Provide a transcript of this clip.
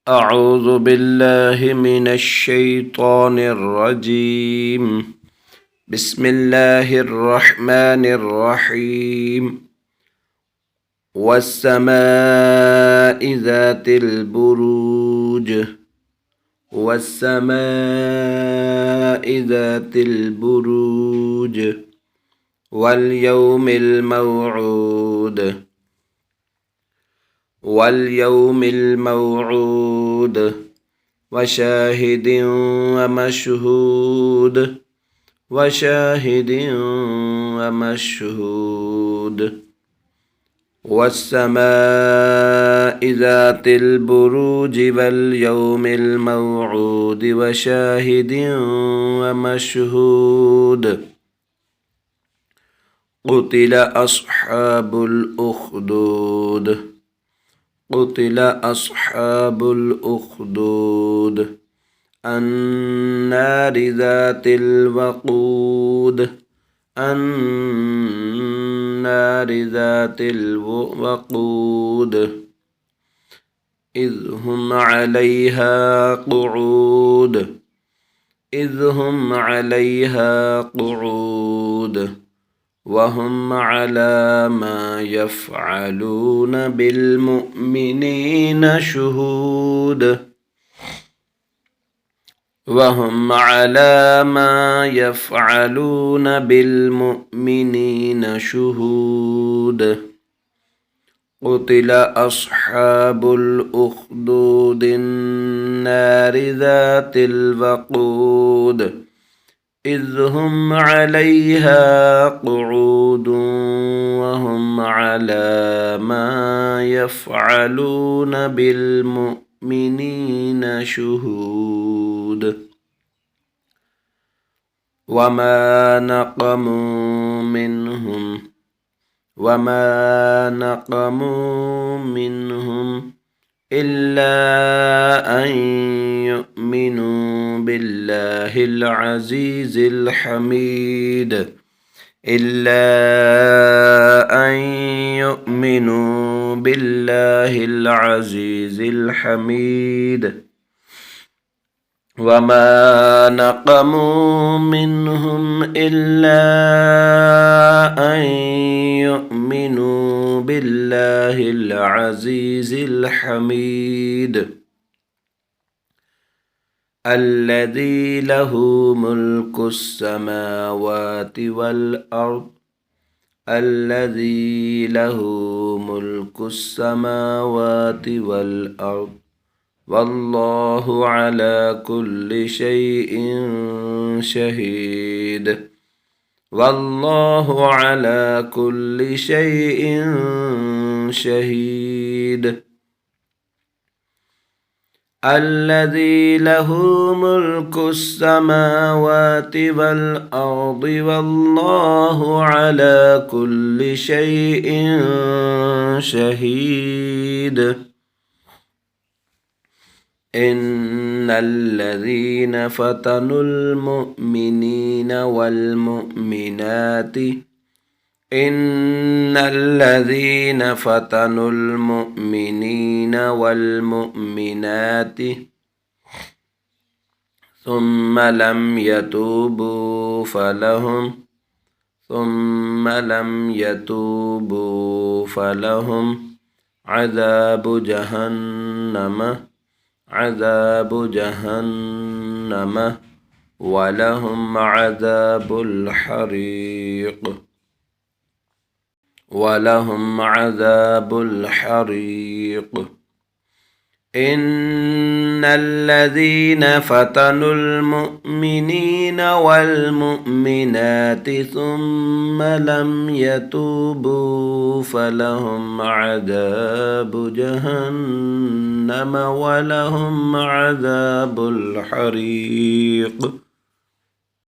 أعوذ بالله من الشيطان الرجيم. بسم الله الرحمن الرحيم. والسماء ذات البروج والسماء ذات البروج واليوم الموعود وشاهد ومشهود والسماء ذات البروج واليوم الموعود وشاهد ومشهود قتل أصحاب الأخدود النار ذات الوقود إذ هم عليها قعود وهم على ما يفعلون بالمؤمنين شهود قتل أصحاب الأخدود النار ذات الوقود إذ هم عليها قعود وهم على ما يفعلون بالمؤمنين شهود وما نقموا منهم إلا أن يؤمنوا بالله العزيز الحميد وما نقموا منهم إلا أن يؤمنوا بالله العزيز الحميد الذي له ملك السماوات والأرض والله على كل شيء شهيد الذي له ملك السماوات والأرض والله على كل شيء شهيد إن الذين فتنوا المؤمنين والمؤمنات ثم لم يتوبوا فلهم عذاب جهنم ولهم عذاب الحريق إن الذين فتنوا المؤمنين والمؤمنات ثم لم يتوبوا فلهم عذاب جهنم ولهم عذاب الحريق